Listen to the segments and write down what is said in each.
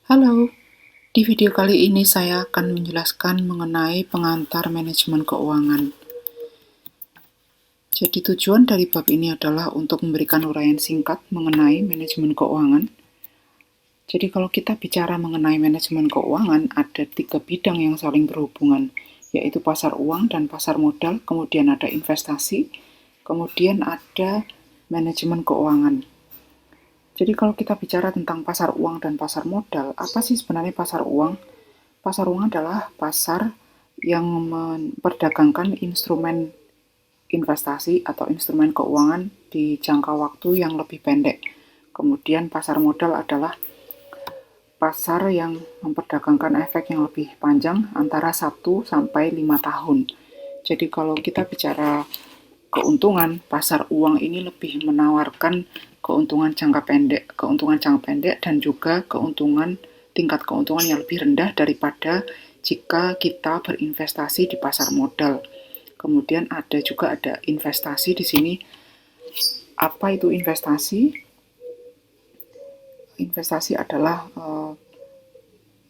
Halo, di video kali ini saya akan menjelaskan mengenai pengantar manajemen keuangan. Jadi tujuan dari bab ini adalah untuk memberikan uraian singkat mengenai manajemen keuangan. Jadi kalau kita bicara mengenai manajemen keuangan, ada 3 bidang yang saling berhubungan, yaitu pasar uang dan pasar modal, kemudian ada investasi, kemudian ada manajemen keuangan. Jadi kalau kita bicara tentang pasar uang dan pasar modal, apa sih sebenarnya pasar uang? Pasar uang adalah pasar yang memperdagangkan instrumen investasi atau instrumen keuangan di jangka waktu yang lebih pendek. Kemudian pasar modal adalah pasar yang memperdagangkan efek yang lebih panjang antara 1 sampai 5 tahun. Jadi kalau kita bicara keuntungan, pasar uang ini lebih menawarkan keuntungan jangka pendek dan juga tingkat keuntungan yang lebih rendah daripada jika kita berinvestasi di pasar modal. Kemudian ada investasi di sini. Apa itu investasi? Investasi adalah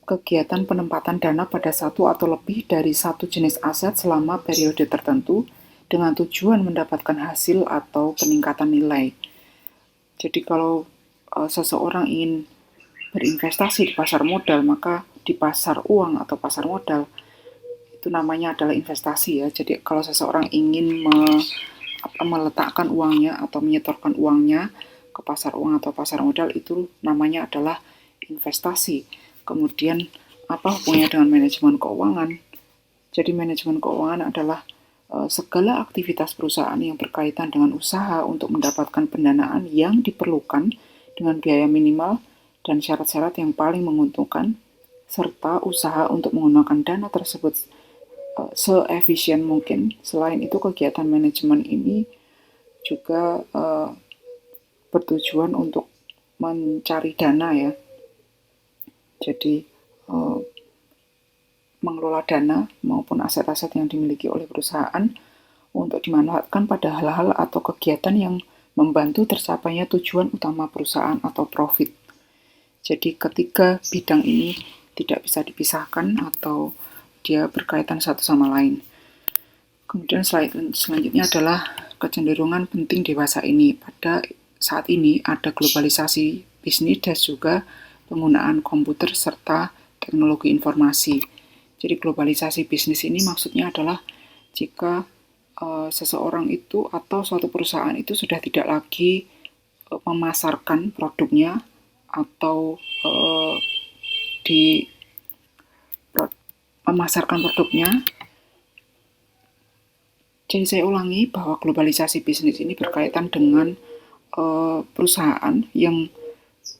kegiatan penempatan dana pada satu atau lebih dari satu jenis aset selama periode tertentu dengan tujuan mendapatkan hasil atau peningkatan nilai. Jadi kalau seseorang ingin berinvestasi di pasar modal, maka di pasar uang atau pasar modal itu namanya adalah investasi ya. Jadi kalau seseorang ingin meletakkan uangnya atau menyetorkan uangnya ke pasar uang atau pasar modal, itu namanya adalah investasi. Kemudian apa hubungannya dengan manajemen keuangan? Jadi manajemen keuangan adalah segala aktivitas perusahaan yang berkaitan dengan usaha untuk mendapatkan pendanaan yang diperlukan dengan biaya minimal dan syarat-syarat yang paling menguntungkan, serta usaha untuk menggunakan dana tersebut seefisien mungkin. Selain itu, kegiatan manajemen ini juga bertujuan untuk mencari dana ya. Jadi mengelola dana maupun aset-aset yang dimiliki oleh perusahaan untuk dimanfaatkan pada hal-hal atau kegiatan yang membantu tercapainya tujuan utama perusahaan atau profit. Jadi ketiga bidang ini tidak bisa dipisahkan atau dia berkaitan satu sama lain. Kemudian selanjutnya adalah kecenderungan penting dewasa ini. Pada saat ini ada globalisasi bisnis dan juga penggunaan komputer serta teknologi informasi. Jadi globalisasi bisnis ini maksudnya adalah jika seseorang itu atau suatu perusahaan itu sudah tidak lagi memasarkan produknya atau memasarkan produknya. Jadi saya ulangi bahwa globalisasi bisnis ini berkaitan dengan perusahaan yang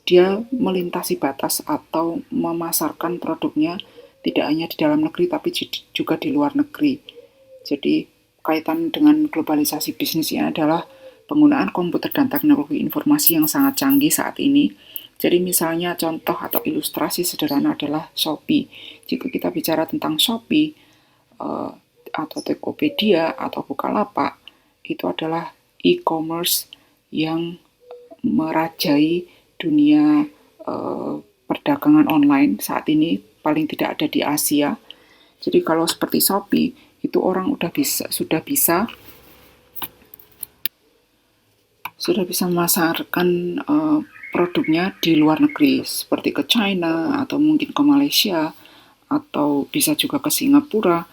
dia melintasi batas atau memasarkan produknya tidak hanya di dalam negeri tapi juga di luar negeri. Jadi kaitan dengan globalisasi bisnis ini adalah penggunaan komputer dan teknologi informasi yang sangat canggih saat ini. Jadi misalnya contoh atau ilustrasi sederhana adalah Shopee. Jika kita bicara tentang Shopee atau Tokopedia atau Bukalapak, itu adalah e-commerce yang merajai dunia perdagangan online saat ini, paling tidak ada di Asia. Jadi kalau seperti Shopee, itu orang sudah bisa memasarkan produknya di luar negeri, seperti ke China atau mungkin ke Malaysia atau bisa juga ke Singapura.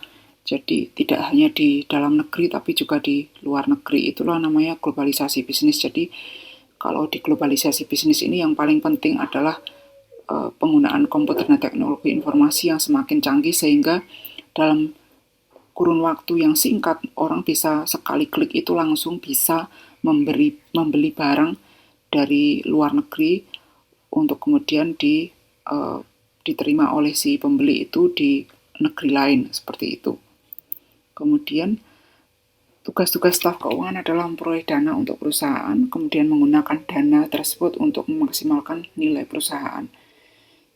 Jadi tidak hanya di dalam negeri tapi juga di luar negeri. Itulah namanya globalisasi bisnis. Jadi kalau di globalisasi bisnis ini yang paling penting adalah penggunaan komputer dan teknologi informasi yang semakin canggih sehingga dalam kurun waktu yang singkat orang bisa sekali klik itu langsung bisa membeli barang dari luar negeri untuk kemudian diterima oleh si pembeli itu di negeri lain seperti itu. Kemudian tugas-tugas staf keuangan adalah memperoleh dana untuk perusahaan, kemudian menggunakan dana tersebut untuk memaksimalkan nilai perusahaan.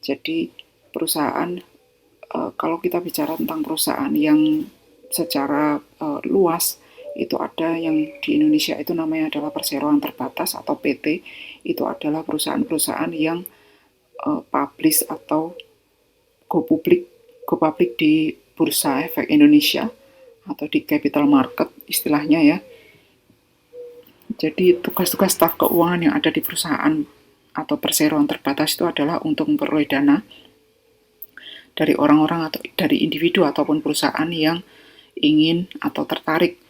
Jadi perusahaan, kalau kita bicara tentang perusahaan yang secara luas, itu ada yang di Indonesia itu namanya adalah perseroan terbatas atau PT. Itu adalah perusahaan-perusahaan yang publish atau go public di Bursa Efek Indonesia atau di capital market istilahnya ya. Jadi tugas-tugas staf keuangan yang ada di perusahaan atau perseroan terbatas itu adalah untuk memperoleh dana dari orang-orang atau dari individu ataupun perusahaan yang ingin atau tertarik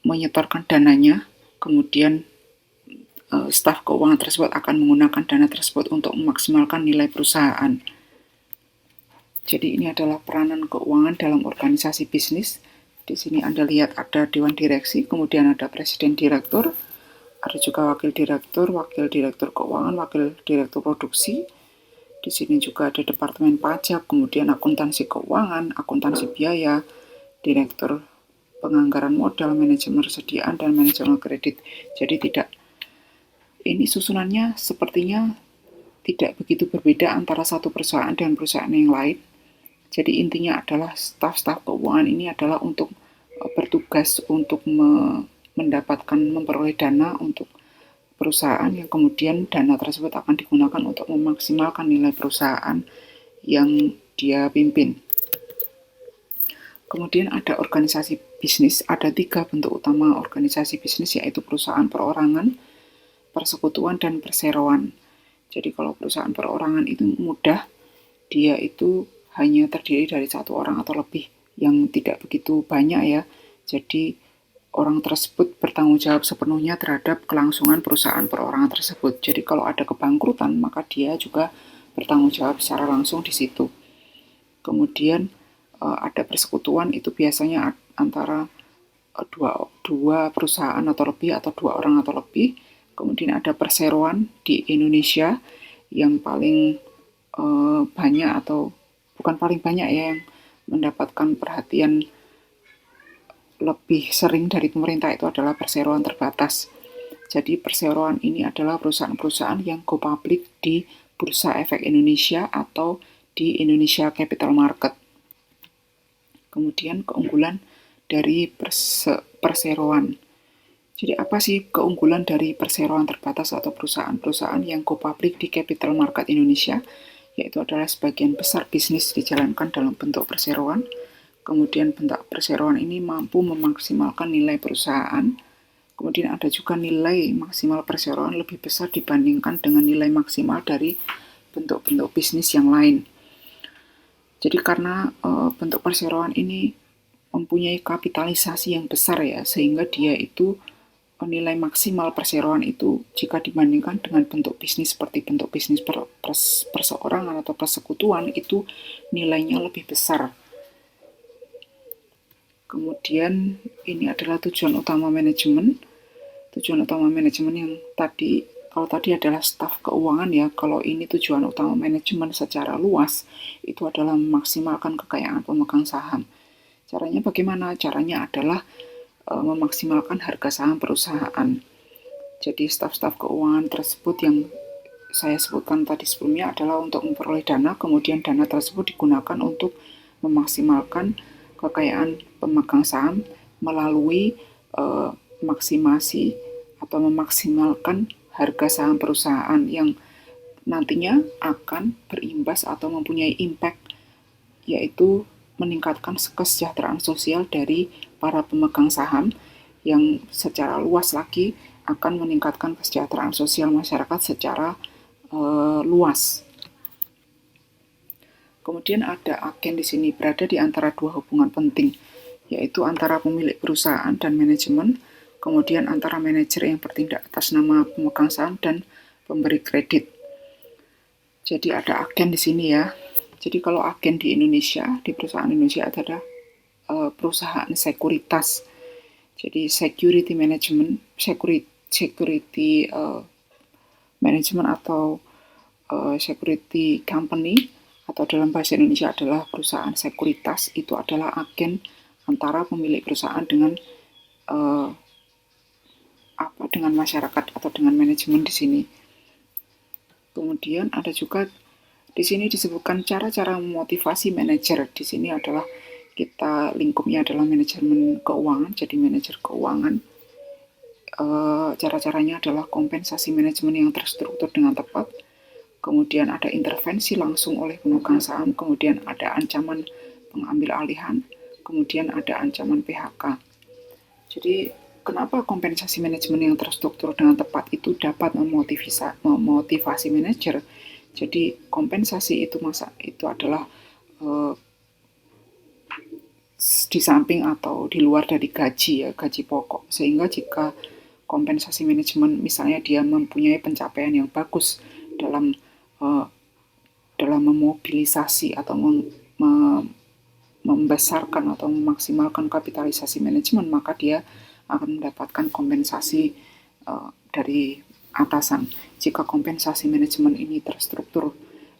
menyetorkan dananya, kemudian staf keuangan tersebut akan menggunakan dana tersebut untuk memaksimalkan nilai perusahaan. Jadi ini adalah peranan keuangan dalam organisasi bisnis. Di sini Anda lihat ada dewan direksi, kemudian ada presiden direktur, ada juga wakil direktur keuangan, wakil direktur produksi. Di sini juga ada departemen pajak, kemudian akuntansi keuangan, akuntansi biaya, direktur penganggaran modal, manajemen persediaan, dan manajemen kredit. Jadi ini susunannya sepertinya tidak begitu berbeda antara satu perusahaan dan perusahaan yang lain. Jadi intinya adalah staf-staf keuangan ini adalah untuk bertugas untuk mendapatkan memperoleh dana untuk perusahaan yang kemudian dana tersebut akan digunakan untuk memaksimalkan nilai perusahaan yang dia pimpin. Kemudian ada organisasi bisnis, ada 3 bentuk utama organisasi bisnis, yaitu perusahaan perorangan, persekutuan, dan perseroan. Jadi kalau perusahaan perorangan itu mudah, dia itu hanya terdiri dari 1 orang atau lebih, yang tidak begitu banyak ya. Jadi orang tersebut bertanggung jawab sepenuhnya terhadap kelangsungan perusahaan perorangan tersebut. Jadi kalau ada kebangkrutan, maka dia juga bertanggung jawab secara langsung di situ. Kemudian ada persekutuan, itu biasanya antara dua perusahaan atau lebih, atau 2 orang atau lebih. Kemudian ada perseroan di Indonesia yang paling banyak, atau bukan paling banyak ya, yang mendapatkan perhatian lebih sering dari pemerintah itu adalah perseroan terbatas. Jadi perseroan ini adalah perusahaan-perusahaan yang go public di Bursa Efek Indonesia atau di Indonesia Capital Market. Kemudian keunggulan dari perseroan. Jadi apa sih keunggulan dari perseroan terbatas atau perusahaan-perusahaan yang go public di Capital Market Indonesia? Yaitu adalah sebagian besar bisnis dijalankan dalam bentuk perseroan. Kemudian bentuk perseroan ini mampu memaksimalkan nilai perusahaan. Kemudian ada juga nilai maksimal perseroan lebih besar dibandingkan dengan nilai maksimal dari bentuk-bentuk bisnis yang lain. Jadi karena bentuk perseroan ini mempunyai kapitalisasi yang besar ya, sehingga dia itu nilai maksimal perseroan itu jika dibandingkan dengan bentuk bisnis seperti bentuk bisnis perseorangan atau persekutuan, itu nilainya lebih besar. Kemudian ini adalah tujuan utama manajemen. Tujuan utama manajemen yang kalau tadi adalah staf keuangan ya, kalau ini tujuan utama manajemen secara luas itu adalah memaksimalkan kekayaan pemegang saham. Caranya bagaimana? Caranya adalah memaksimalkan harga saham perusahaan. Jadi staf-staf keuangan tersebut yang saya sebutkan tadi sebelumnya adalah untuk memperoleh dana, kemudian dana tersebut digunakan untuk memaksimalkan kekayaan pemegang saham melalui maksimasi atau memaksimalkan harga saham perusahaan yang nantinya akan berimbas atau mempunyai impact, yaitu meningkatkan kesejahteraan sosial dari para pemegang saham yang secara luas lagi akan meningkatkan kesejahteraan sosial masyarakat secara luas. Kemudian ada agen di sini berada di antara 2 hubungan penting, yaitu antara pemilik perusahaan dan manajemen, kemudian antara manajer yang bertindak atas nama pemegang saham dan pemberi kredit. Jadi ada agen di sini ya. Jadi kalau agen di Indonesia, di perusahaan Indonesia adalah perusahaan sekuritas. Jadi security management atau security company, atau dalam bahasa Indonesia adalah perusahaan sekuritas. Itu adalah agen antara pemilik perusahaan dengan dengan masyarakat atau dengan manajemen di sini. Kemudian ada juga di sini disebutkan cara-cara memotivasi manajer. Di sini adalah lingkupnya adalah manajemen keuangan, jadi manajer keuangan. Cara-caranya adalah kompensasi manajemen yang terstruktur dengan tepat, kemudian ada intervensi langsung oleh pemegang saham, kemudian ada ancaman pengambil alihan, kemudian ada ancaman PHK. Jadi kenapa kompensasi manajemen yang terstruktur dengan tepat itu dapat memotivasi manajer? Jadi kompensasi itu adalah di samping atau di luar dari gaji pokok, sehingga jika kompensasi manajemen misalnya dia mempunyai pencapaian yang bagus dalam memobilisasi atau membesarkan atau memaksimalkan kapitalisasi manajemen, maka dia akan mendapatkan kompensasi dari atasan. Jika kompensasi manajemen ini terstruktur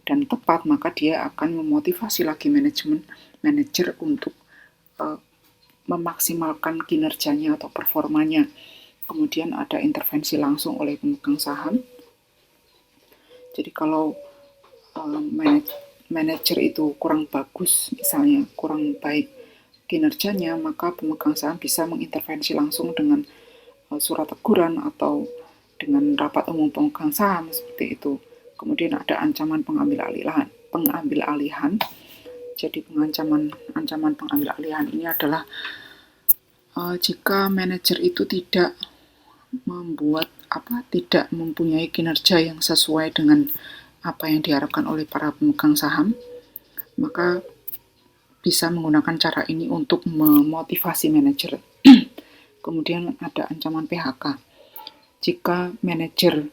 dan tepat, maka dia akan memotivasi lagi manajer untuk memaksimalkan kinerjanya atau performanya. Kemudian ada intervensi langsung oleh pemegang saham. Jadi kalau manajer itu kurang bagus, misalnya kurang baik kinerjanya, maka pemegang saham bisa mengintervensi langsung dengan surat teguran atau dengan rapat umum pemegang saham, seperti itu. Kemudian ada ancaman pengambil alihan. Jadi ancaman pengambil alihan ini adalah jika manajer itu tidak mempunyai kinerja yang sesuai dengan apa yang diharapkan oleh para pemegang saham, maka bisa menggunakan cara ini untuk memotivasi manajer. Kemudian ada ancaman PHK. Jika manajer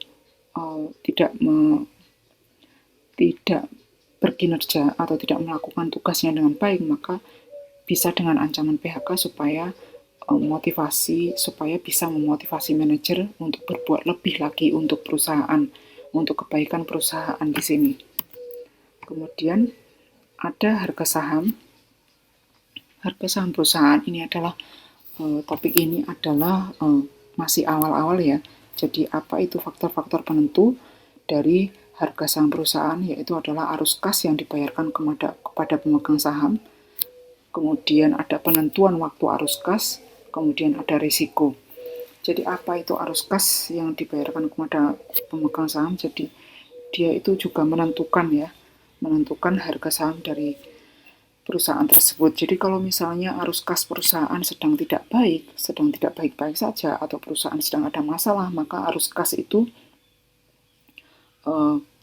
tidak berkinerja atau tidak melakukan tugasnya dengan baik, maka bisa dengan ancaman PHK supaya bisa memotivasi manajer untuk berbuat lebih lagi untuk perusahaan, untuk kebaikan perusahaan di sini. Kemudian ada harga saham. Harga saham perusahaan ini adalah topik ini adalah masih awal-awal ya. Jadi apa itu faktor-faktor penentu dari harga saham perusahaan, yaitu adalah arus kas yang dibayarkan kepada pemegang saham, kemudian ada penentuan waktu arus kas, kemudian ada risiko. Jadi apa itu arus kas yang dibayarkan kepada pemegang saham? Jadi dia itu juga menentukan harga saham dari perusahaan tersebut. Jadi kalau misalnya arus kas perusahaan sedang tidak baik-baik saja, atau perusahaan sedang ada masalah, maka arus kas itu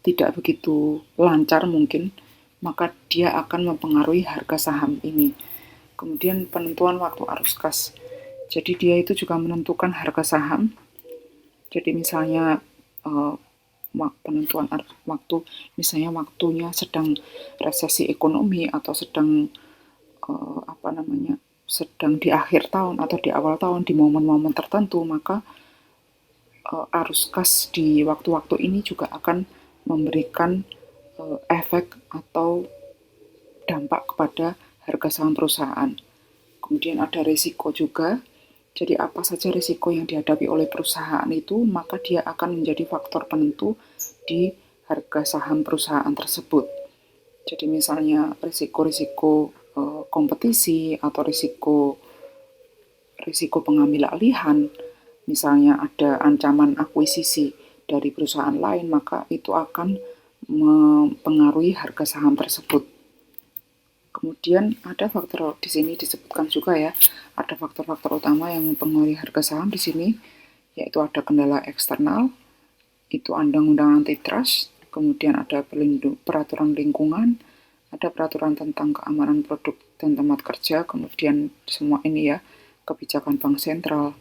tidak begitu lancar mungkin, maka dia akan mempengaruhi harga saham ini. Kemudian penentuan waktu arus kas. Jadi dia itu juga menentukan harga saham. Jadi misalnya penentuan waktu, misalnya waktunya sedang resesi ekonomi atau sedang sedang di akhir tahun atau di awal tahun, di momen-momen tertentu, maka arus kas di waktu-waktu ini juga akan memberikan efek atau dampak kepada harga saham perusahaan. Kemudian ada risiko juga. Jadi apa saja risiko yang dihadapi oleh perusahaan itu, maka dia akan menjadi faktor penentu di harga saham perusahaan tersebut. Jadi misalnya risiko-risiko kompetisi atau risiko pengambil alihan, misalnya ada ancaman akuisisi dari perusahaan lain, maka itu akan mempengaruhi harga saham tersebut. Kemudian ada faktor di sini disebutkan juga ya, ada faktor-faktor utama yang mempengaruhi harga saham di sini, yaitu ada kendala eksternal, itu undang-undang antitrust, kemudian ada peraturan lingkungan, ada peraturan tentang keamanan produk dan tempat kerja, kemudian semua ini ya, kebijakan bank sentral.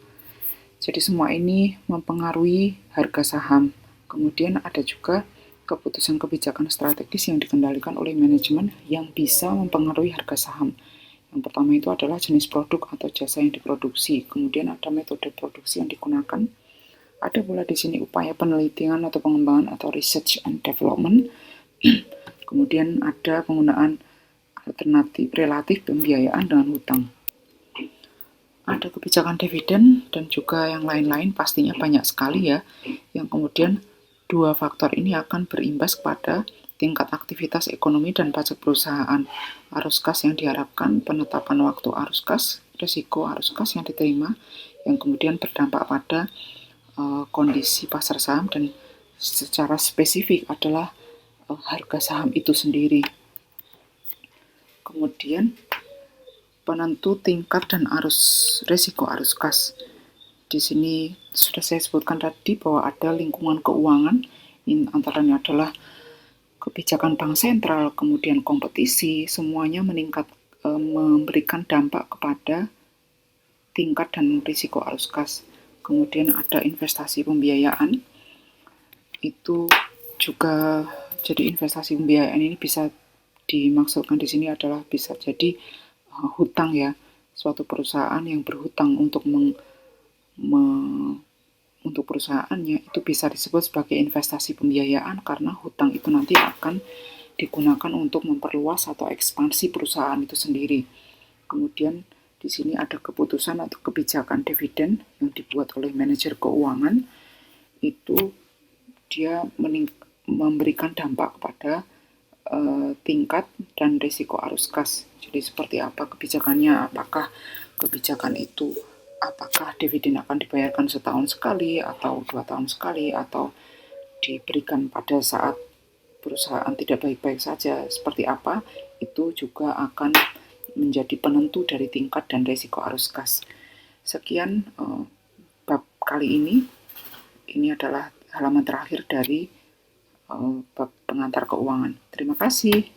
Jadi semua ini mempengaruhi harga saham. Kemudian ada juga keputusan kebijakan strategis yang dikendalikan oleh manajemen yang bisa mempengaruhi harga saham. Yang pertama itu adalah jenis produk atau jasa yang diproduksi, kemudian ada metode produksi yang digunakan, ada pula di sini upaya penelitian atau pengembangan atau research and development, kemudian ada penggunaan alternatif relatif pembiayaan dengan hutang. Ada kebijakan dividen dan juga yang lain-lain, pastinya banyak sekali ya, yang kemudian dua faktor ini akan berimbas kepada tingkat aktivitas ekonomi dan pajak perusahaan. Arus kas yang diharapkan, penetapan waktu arus kas, risiko arus kas yang diterima, yang kemudian berdampak pada kondisi pasar saham, dan secara spesifik adalah harga saham itu sendiri. Kemudian penentu tingkat dan risiko arus kas. Di sini sudah saya sebutkan tadi bahwa ada lingkungan keuangan, ini antaranya adalah kebijakan bank sentral, kemudian kompetisi, semuanya memberikan dampak kepada tingkat dan risiko arus kas. Kemudian ada investasi pembiayaan, itu juga jadi investasi pembiayaan ini bisa dimaksudkan di sini adalah bisa jadi hutang ya, suatu perusahaan yang berhutang untuk untuk perusahaannya itu bisa disebut sebagai investasi pembiayaan karena hutang itu nanti akan digunakan untuk memperluas atau ekspansi perusahaan itu sendiri. Kemudian di sini ada keputusan atau kebijakan dividen yang dibuat oleh manajer keuangan, itu dia memberikan dampak kepada tingkat dan risiko arus kas. Jadi seperti apa kebijakannya, apakah kebijakan itu dividen akan dibayarkan setahun sekali atau 2 tahun sekali atau diberikan pada saat perusahaan tidak baik-baik saja, seperti apa, itu juga akan menjadi penentu dari tingkat dan risiko arus kas. Sekian bab kali ini. Ini adalah halaman terakhir dari bab pengantar keuangan. Terima kasih.